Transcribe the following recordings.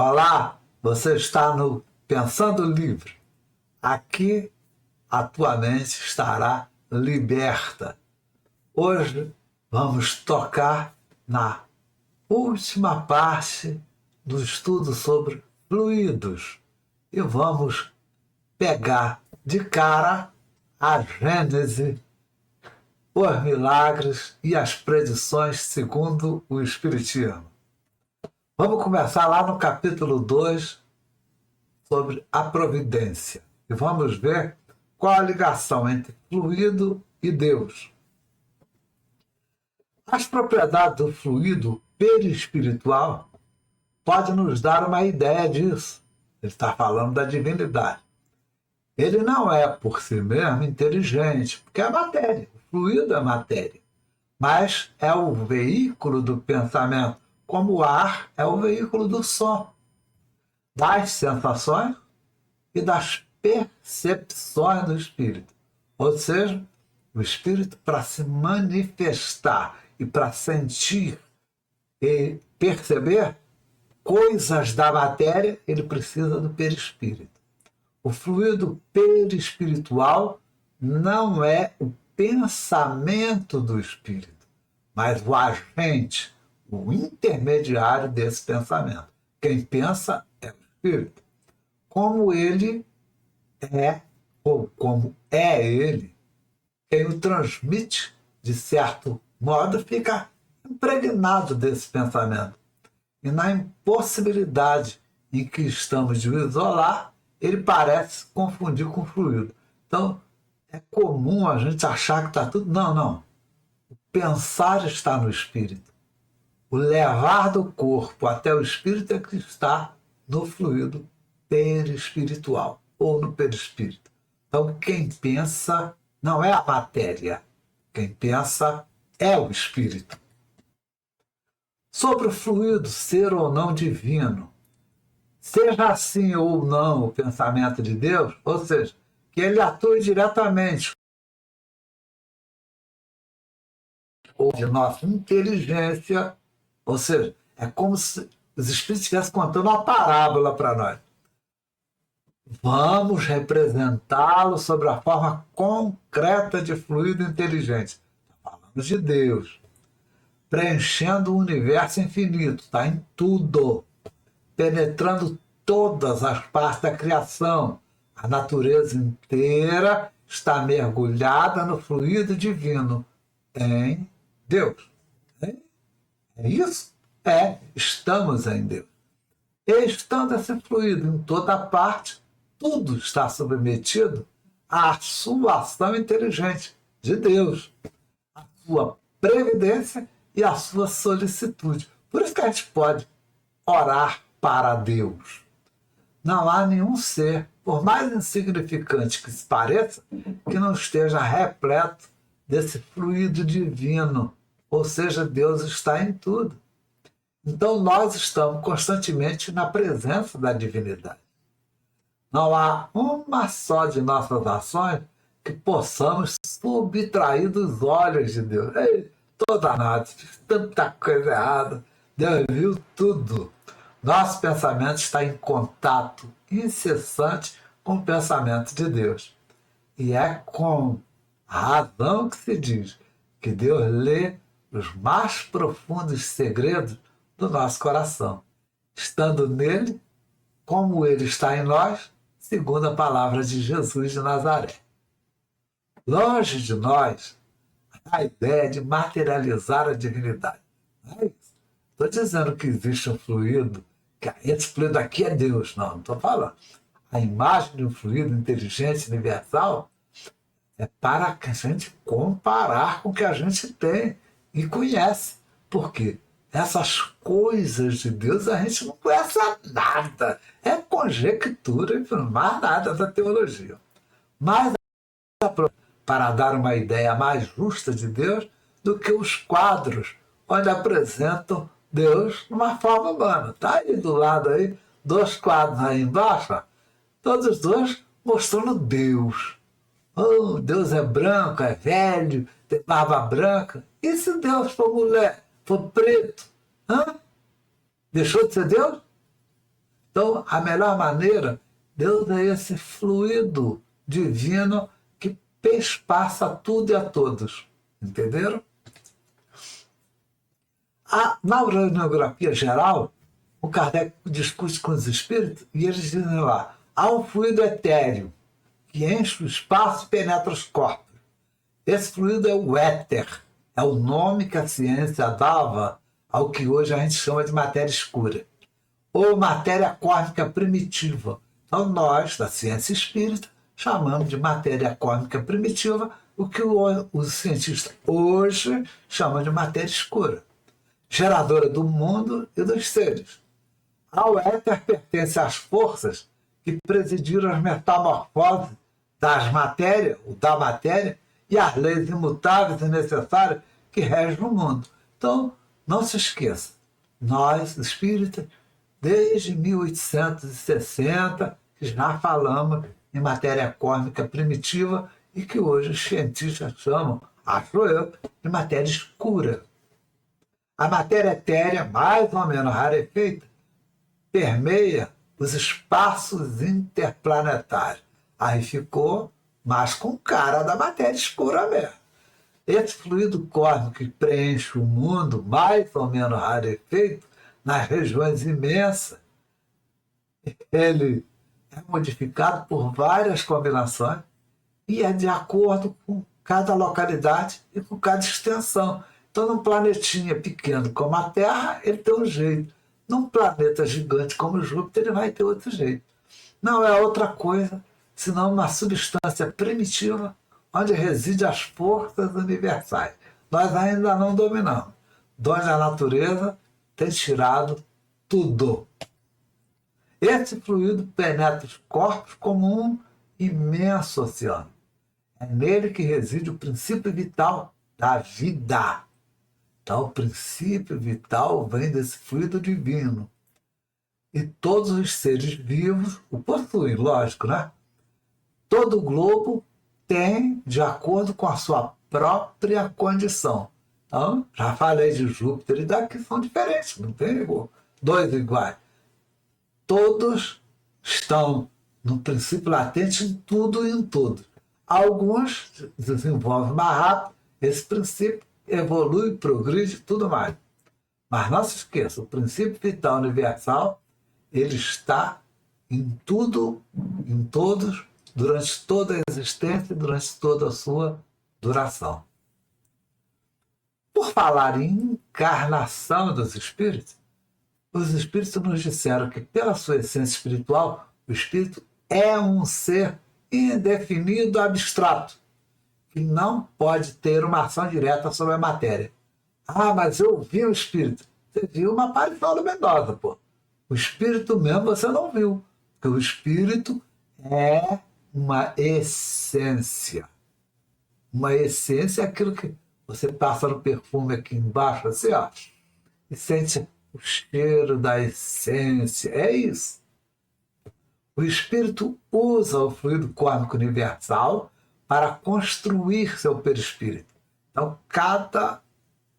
Olá, você está no Pensando Livre. Aqui a tua mente estará liberta. Hoje vamos tocar na última parte do estudo sobre fluidos e vamos pegar de cara a Gênese, os milagres e as predições segundo o Espiritismo. Vamos começar lá no capítulo 2 sobre a providência e vamos ver qual a ligação entre fluido e Deus. As propriedades do fluido perispiritual podem nos dar uma ideia disso. Ele está falando da divindade. Ele não é, por si mesmo, inteligente, porque é matéria. O fluido é matéria. Mas é o veículo do pensamento, como o ar é o veículo do som, das sensações e das percepções do espírito. Ou seja, o espírito, para se manifestar e para sentir e perceber coisas da matéria, ele precisa do perispírito. O fluido perispiritual não é o pensamento do espírito, mas o agente, o intermediário desse pensamento. Quem pensa é o espírito. Como ele é, ou como é ele, quem o transmite, de certo modo, fica impregnado desse pensamento. E na impossibilidade em que estamos de o isolar, ele parece confundir com o fluido. Então, é comum a gente achar que está tudo... Não. O pensar está no espírito. O levar do corpo até o espírito é que está no fluido perispiritual, ou no perispírito. Então, quem pensa não é a matéria. Quem pensa é o espírito. Sobre o fluido ser ou não divino, seja assim ou não o pensamento de Deus, ou seja, que ele atue diretamente ou de nossa inteligência, ou seja, é como se os espíritos estivessem contando uma parábola para nós. Vamos representá-lo sobre a forma concreta de fluido inteligente. Falamos de Deus, preenchendo o universo infinito, está em tudo, penetrando todas as partes da criação. A natureza inteira está mergulhada no fluido divino em Deus. É isso? Estamos em Deus. E estando esse fluido em toda parte, tudo está submetido à sua ação inteligente de Deus, à sua previdência e à sua solicitude. Por isso que a gente pode orar para Deus. Não há nenhum ser, por mais insignificante que se pareça, que não esteja repleto desse fluido divino. Ou seja, Deus está em tudo. Então nós estamos constantemente na presença da divindade. Não há uma só de nossas ações que possamos subtrair dos olhos de Deus. Estou danado, fiz tanta coisa errada. Deus viu tudo. Nosso pensamento está em contato incessante com o pensamento de Deus. E é com razão que se diz que Deus lê os mais profundos segredos do nosso coração, estando nele, como ele está em nós, segundo a palavra de Jesus de Nazaré. Longe de nós a ideia de materializar a divindade. Não é isso. Estou dizendo que existe um fluido, que esse fluido aqui é Deus. Não estou falando. A imagem de um fluido inteligente, universal, é para que a gente comparar com o que a gente tem e conhece. Por quê? Essas coisas de Deus a gente não conhece nada. É conjectura e mais nada da teologia. Mas para dar uma ideia mais justa de Deus do que os quadros onde apresentam Deus numa forma humana. Está aí do lado aí, 2 quadros aí embaixo, ó, todos os dois mostrando Deus. Oh, Deus é branco, é velho, tem barba branca. E se Deus for mulher, for preto? Deixou de ser Deus? Então, a melhor maneira, Deus é esse fluido divino que perspassa tudo e a todos. Entenderam? Na uranografia geral, o Kardec discute com os espíritos e eles dizem lá, há um fluido etéreo que enche o espaço e penetra os corpos. Esse fluido é o éter, é o nome que a ciência dava ao que hoje a gente chama de matéria escura, ou matéria cósmica primitiva. Então nós, da ciência espírita, chamamos de matéria cósmica primitiva, o que os cientistas hoje chamam de matéria escura, geradora do mundo e dos seres. Ao éter pertence às forças que presidiram as metamorfoses das matérias, ou da matéria, e as leis imutáveis e necessárias que regem o mundo. Então, não se esqueça, nós, espíritas, desde 1860, que já falamos em matéria cósmica primitiva e que hoje os cientistas chamam, acho eu, de matéria escura. A matéria etérea, mais ou menos rarefeita, permeia os espaços interplanetários. Aí ficou mais com cara da matéria escura mesmo. Esse fluido cósmico que preenche o mundo, mais ou menos rarefeito, nas regiões imensas, ele é modificado por várias combinações e é de acordo com cada localidade e com cada extensão. Então, num planetinha pequeno como a Terra, ele tem um jeito. Num planeta gigante como Júpiter, ele vai ter outro jeito. Não é outra coisa, senão uma substância primitiva onde residem as forças universais. Nós ainda não dominamos. Dons da natureza tem tirado tudo. Esse fluido penetra os corpos como um imenso oceano. É nele que reside o princípio vital da vida. Então, o princípio vital vem desse fluido divino. E todos os seres vivos o possuem, lógico, né? Todo globo tem de acordo com a sua própria condição. Então, já falei de Júpiter e daqui são diferentes, não tem dois iguais. Todos estão no princípio latente em tudo e em tudo. Alguns desenvolvem mais rápido esse princípio, evolui, progride e tudo mais. Mas não se esqueça, o princípio vital universal, ele está em tudo, em todos, durante toda a existência e durante toda a sua duração. Por falar em encarnação dos espíritos, os espíritos nos disseram que, pela sua essência espiritual, o espírito é um ser indefinido abstrato, que não pode ter uma ação direta sobre a matéria. Ah, mas eu vi o espírito. Você viu uma aparição luminosa, pô. O espírito mesmo você não viu, porque o espírito é uma essência. Uma essência é aquilo que você passa no perfume aqui embaixo, assim, ó, e sente o cheiro da essência. É isso. O espírito usa o fluido cósmico universal para construir seu perispírito. Então, cada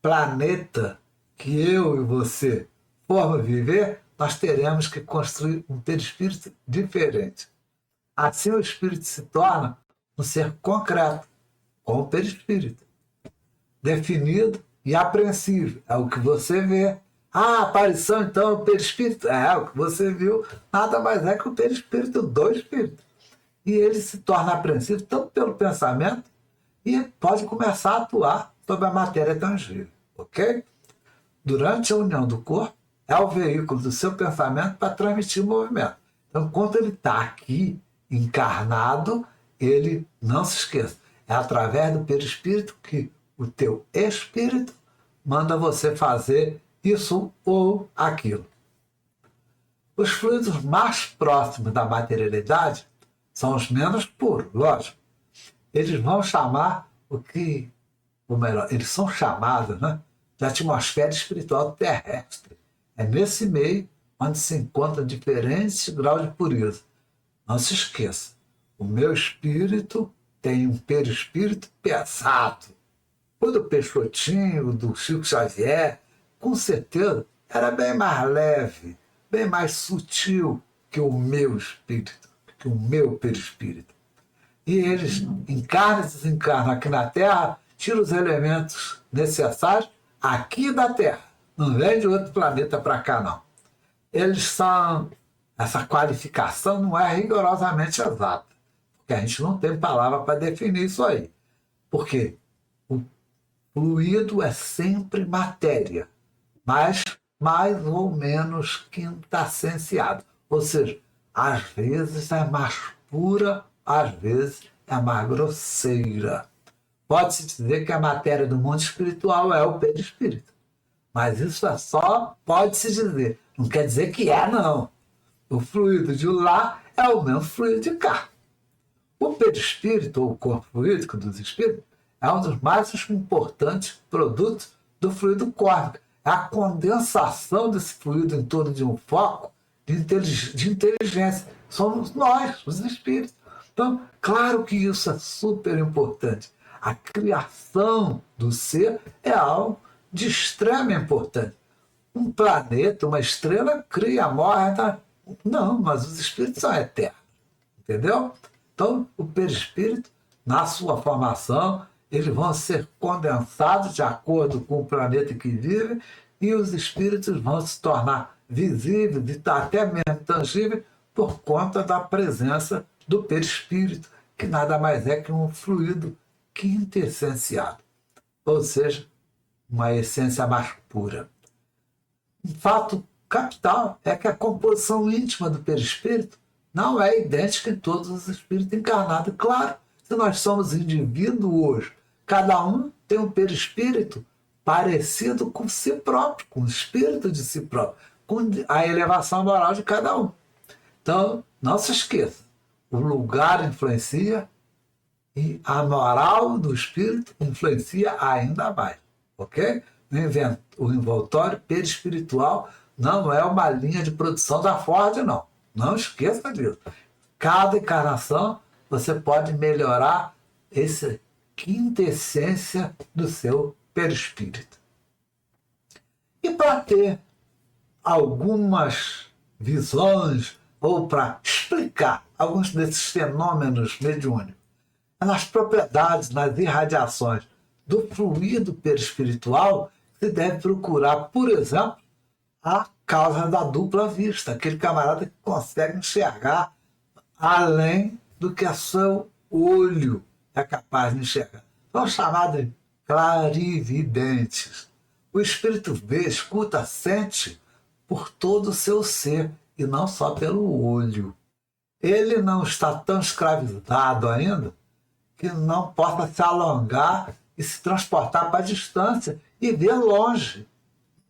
planeta que eu e você formos viver, nós teremos que construir um perispírito diferente. Assim, o espírito se torna um ser concreto, com o perispírito, definido e apreensível. É o que você vê. Ah, aparição, então, o perispírito. É, o que você viu, nada mais é que o perispírito do espírito. E ele se torna apreensível tanto pelo pensamento e pode começar a atuar sobre a matéria tangível. Ok? Durante a união do corpo, é o veículo do seu pensamento para transmitir o movimento. Então, enquanto ele está aqui, encarnado, ele, não se esqueça, é através do perispírito que o teu espírito manda você fazer isso ou aquilo. Os fluidos mais próximos da materialidade são os menos puros, lógico. Eles vão chamar ou melhor, eles são chamados, né, de atmosfera espiritual terrestre. É nesse meio onde se encontra diferentes graus de pureza. Não se esqueça, o meu espírito tem um perispírito pesado. O do Peixotinho, o do Chico Xavier, com certeza, era bem mais leve. bem mais sutil que o meu espírito, que o meu perispírito. E eles encarnam e desencarnam aqui na Terra, tiram os elementos necessários aqui da Terra. Não vem de outro planeta para cá, não. Eles são... Essa qualificação não é rigorosamente exata, porque a gente não tem palavra para definir isso aí. Porque o fluido é sempre matéria, mas mais ou menos quintessenciado. Ou seja, às vezes é mais pura, às vezes é mais grosseira. Pode-se dizer que a matéria do mundo espiritual é o perispírito. Mas isso é só pode-se dizer. Não quer dizer que é, não. O fluido de lá é o mesmo fluido de cá. O perispírito, ou o corpo fluídico dos espíritos, é um dos mais importantes produtos do fluido cósmico. É a condensação desse fluido em torno de um foco de inteligência. Somos nós, os espíritos. Então, claro que isso é super importante. A criação do ser é algo de extrema importância. Um planeta, uma estrela, cria, morre. Tá? Não, mas os espíritos são eternos. Entendeu? Então, o perispírito, na sua formação, eles vão ser condensados de acordo com o planeta que vive e os espíritos vão se tornar visíveis e até mesmo tangíveis por conta da presença do perispírito, que nada mais é que um fluido quintessenciado, ou seja, uma essência mais pura. Um fato capital é que a composição íntima do perispírito não é idêntica em todos os espíritos encarnados. Claro, se nós somos indivíduos hoje, cada um tem um perispírito parecido com si próprio, com o espírito de si próprio, com a elevação moral de cada um. Então, não se esqueça, o lugar influencia e a moral do espírito influencia ainda mais, ok? O envoltório perispiritual não é uma linha de produção da Ford, não. Não esqueça disso. Cada encarnação você pode melhorar essa quintessência do seu perispírito. E para ter algumas visões ou para explicar alguns desses fenômenos mediúnicos, nas propriedades, nas irradiações do fluido perispiritual, se deve procurar, por exemplo, a causa da dupla vista, aquele camarada que consegue enxergar além do que o seu olho é capaz de enxergar. São chamados de clarividentes. O espírito vê, escuta, sente por todo o seu ser e não só pelo olho. Ele não está tão escravizado ainda que não possa se alongar e se transportar para a distância e ver longe.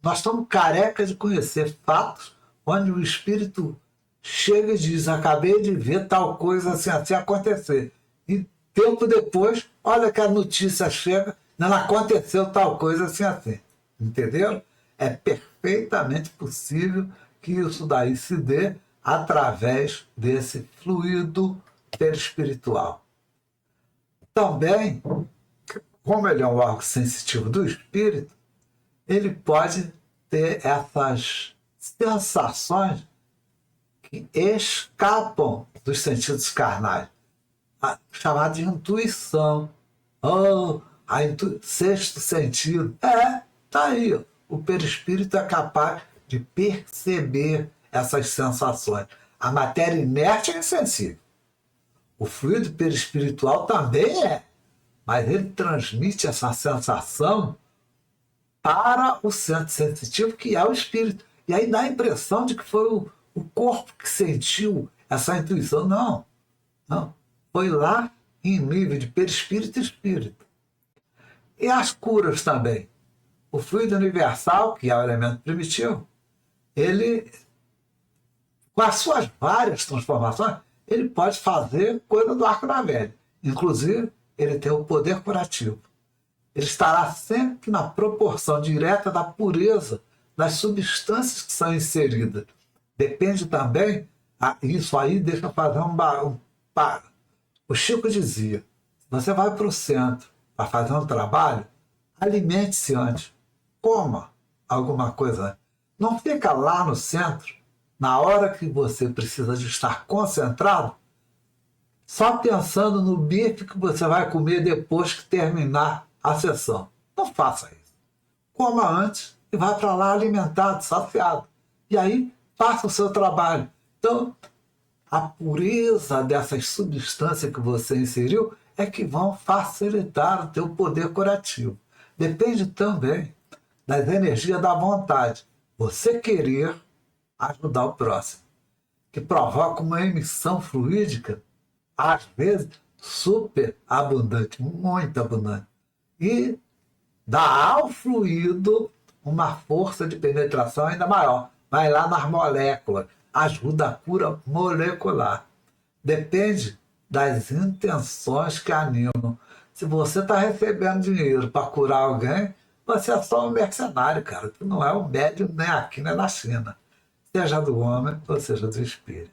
Nós estamos carecas de conhecer fatos onde o espírito chega e diz: acabei de ver tal coisa assim, assim acontecer. E tempo depois, olha que a notícia chega, não aconteceu tal coisa assim, assim. Entendeu? É perfeitamente possível que isso daí se dê através desse fluido perispiritual. Também, como ele é um órgão sensitivo do espírito, ele pode ter essas sensações que escapam dos sentidos carnais, chamada de intuição. Sexto sentido. Tá aí. Ó. O perispírito é capaz de perceber essas sensações. A matéria inerte é insensível. O fluido perispiritual também é, mas ele transmite essa sensação para o centro sensitivo, que é o espírito. E aí dá a impressão de que foi o corpo que sentiu essa intuição. Não, não. Foi lá em nível de perispírito e espírito. E as curas também. O fluido universal, que é o elemento primitivo, ele, com as suas várias transformações, ele pode fazer coisa do arco da velha. Inclusive, ele tem o poder curativo. Ele estará sempre na proporção direta da pureza das substâncias que são inseridas. Depende também, isso aí deixa eu fazer o Chico dizia, você vai para o centro para fazer um trabalho, alimente-se antes, coma alguma coisa antes. Não fica lá no centro na hora que você precisa de estar concentrado, só pensando no bife que você vai comer depois que terminar a sessão. Não faça isso. Coma antes e vá para lá alimentado, saciado. E aí, faça o seu trabalho. Então, a pureza dessas substâncias que você inseriu é que vão facilitar o teu poder curativo. Depende também das energias da vontade. Você querer ajudar o próximo, que provoca uma emissão fluídica, às vezes, super abundante, muito abundante. E dá ao fluido uma força de penetração ainda maior. Vai lá nas moléculas, ajuda a cura molecular. Depende das intenções que animam. Se você está recebendo dinheiro para curar alguém, você é só um mercenário, cara. Tu não é um médium nem aqui nem na China. Seja do homem ou seja do espírito.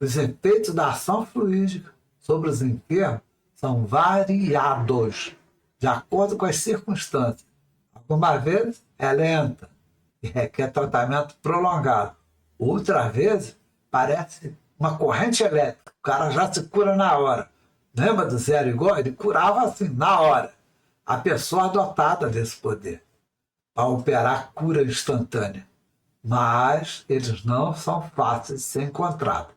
Os efeitos da ação fluídica sobre os enfermos são variados, de acordo com as circunstâncias. Algumas vezes é lenta e requer tratamento prolongado. Outras vezes parece uma corrente elétrica. O cara já se cura na hora. Lembra do Zé Arigó? Ele curava assim, na hora. A pessoa dotada desse poder para operar cura instantânea. Mas eles não são fáceis de ser encontrados.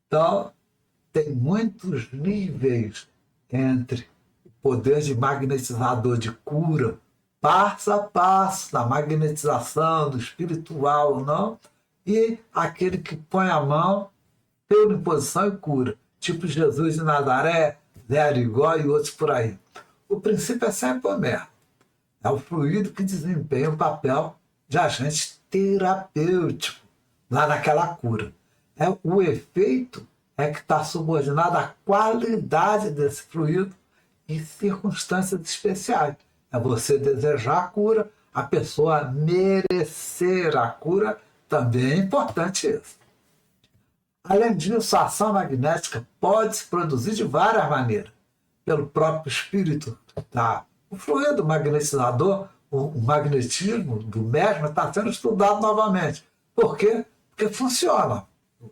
Então, tem muitos níveis entre o poder de magnetizador de cura, passo a passo, da magnetização, do espiritual, não, e aquele que põe a mão, pela imposição e cura, tipo Jesus de Nazaré, Zé Arigó e outros por aí. O princípio é sempre o mesmo. É o fluido que desempenha o papel de agente terapêutico lá naquela cura. O efeito é que está subordinado à qualidade desse fluido em circunstâncias especiais. É você desejar a cura, a pessoa merecer a cura, também é importante isso. Além disso, a ação magnética pode se produzir de várias maneiras. Pelo próprio espírito, tá? O fluido magnetizador, o magnetismo do mesmo está sendo estudado novamente. Por quê? Porque funciona.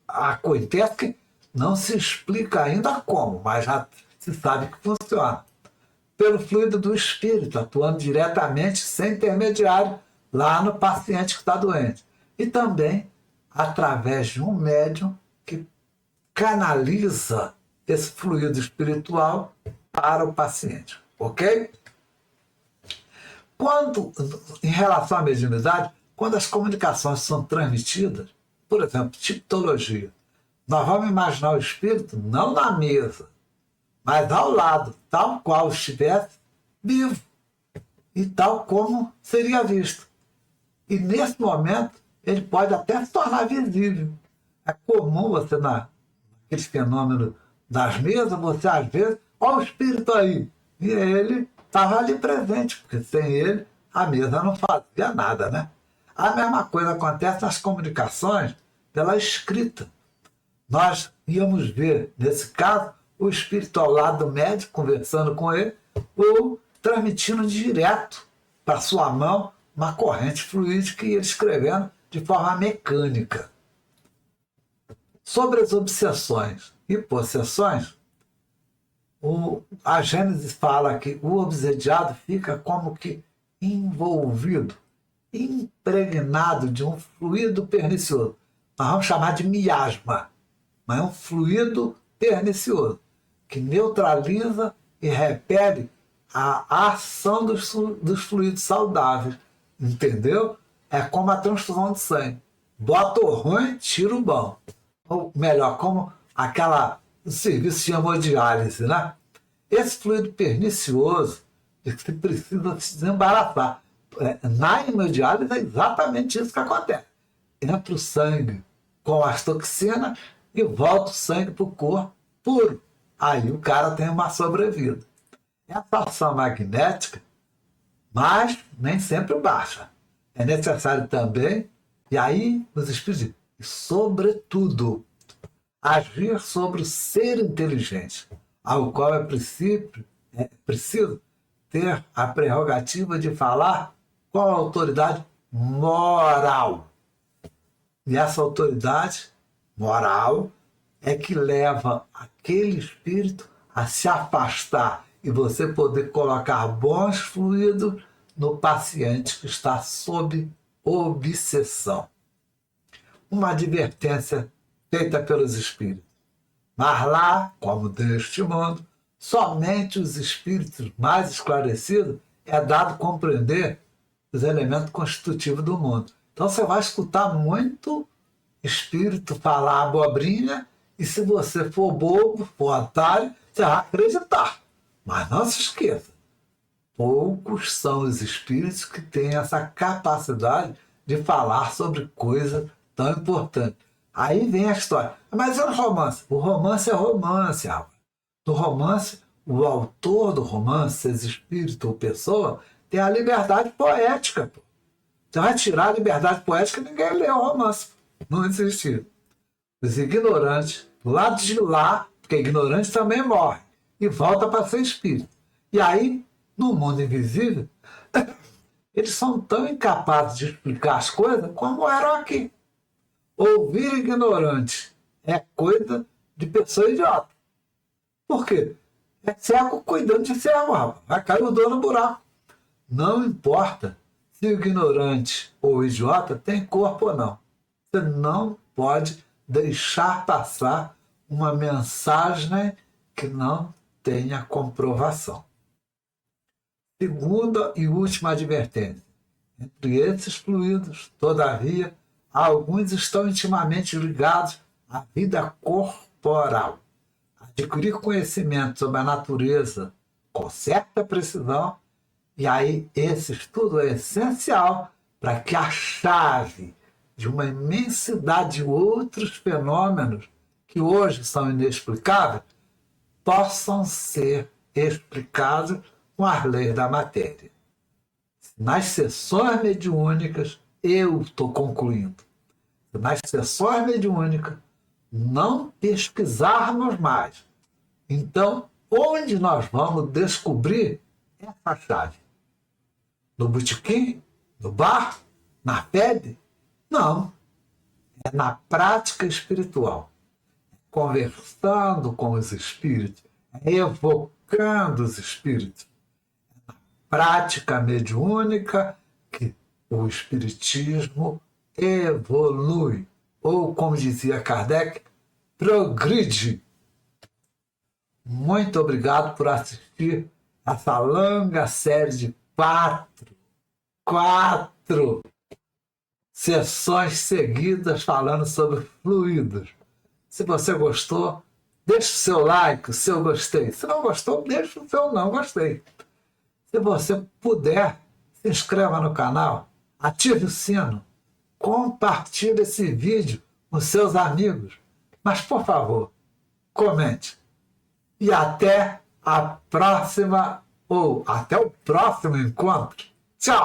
Acontece que não se explica ainda como, mas já se sabe que funciona. Pelo fluido do espírito, atuando diretamente, sem intermediário, lá no paciente que está doente. E também através de um médium que canaliza esse fluido espiritual para o paciente. Ok? Em relação à mediunidade, quando as comunicações são transmitidas, por exemplo, tipologia, nós vamos imaginar o espírito não na mesa, mas ao lado, tal qual estivesse vivo e tal como seria visto. E nesse momento, ele pode até se tornar visível. É comum você, naquele fenômeno das mesas, você às vezes, olha o espírito aí. E ele estava ali presente, porque sem ele a mesa não fazia nada, né? A mesma coisa acontece nas comunicações pela escrita. Nós íamos ver, nesse caso, o espírito ao lado do médico, conversando com ele, ou transmitindo direto para sua mão uma corrente fluídica e ele escrevendo de forma mecânica. Sobre as obsessões e possessões, a Gênesis fala que o obsediado fica como que envolvido, impregnado de um fluido pernicioso. Nós vamos chamar de miasma, mas é um fluido pernicioso que neutraliza e repele a ação dos fluidos saudáveis. Entendeu? É como a transfusão de sangue. Bota o ruim, tira o bom. Ou melhor, como o serviço de hemodiálise, né? Esse fluido pernicioso é que você precisa se desembaraçar. Na hemodiálise é exatamente isso que acontece. Entra o sangue com as toxinas e volta o sangue para o corpo puro. Aí o cara tem uma sobrevida. Essa ação magnética, mas nem sempre baixa. É necessário também, e aí os espíritos dizem, e sobretudo, agir sobre o ser inteligente, ao qual é preciso ter a prerrogativa de falar com a autoridade moral. E essa autoridade moral é que leva aquele espírito a se afastar e você poder colocar bons fluidos no paciente que está sob obsessão. Uma advertência feita pelos espíritos. Mas lá, como neste mundo, somente os espíritos mais esclarecidos é dado compreender os elementos constitutivos do mundo. Então você vai escutar muito espírito falar abobrinha e se você for bobo, for otário, você vai acreditar. Mas não se esqueça, poucos são os espíritos que têm essa capacidade de falar sobre coisa tão importante. Aí vem a história. Mas é um romance. O romance é romance, rapaz. No romance, o autor do romance, seja espírito ou pessoa, tem a liberdade poética. Pô. Você vai tirar a liberdade poética e ninguém lê o romance. Não existe. Os ignorantes, do lado de lá, porque ignorante também morre, e volta para ser espírito. E aí, no mundo invisível, eles são tão incapazes de explicar as coisas como eram aqui. Ouvir ignorante é coisa de pessoa idiota. Por quê? É cego cuidando de cego, rapaz. Vai cair o dono no buraco. Não importa se o ignorante ou o idiota tem corpo ou não. Você não pode deixar passar uma mensagem que não tenha comprovação. Segunda e última advertência. Entre esses fluidos, todavia, alguns estão intimamente ligados à vida corporal. Adquirir conhecimento sobre a natureza com certa precisão, e aí esse estudo é essencial para que a chave de uma imensidade de outros fenômenos que hoje são inexplicáveis possam ser explicados com as leis da matéria. Nas sessões mediúnicas, eu estou concluindo, nas sessões mediúnicas, não pesquisarmos mais. Então, onde nós vamos descobrir essa chave? No botequim? No bar? Na FEB? Não. É na prática espiritual. Conversando com os espíritos, evocando os espíritos. É na prática mediúnica que o espiritismo evolui. Ou, como dizia Kardec, progride. Muito obrigado por assistir essa longa série de quatro sessões seguidas falando sobre fluidos. Se você gostou, deixe o seu like, o seu gostei. Se não gostou, deixe o seu não gostei. Se você puder, se inscreva no canal, ative o sino, compartilhe esse vídeo com seus amigos. Mas, por favor, comente. E até a próxima, ou até o próximo encontro. Tchau!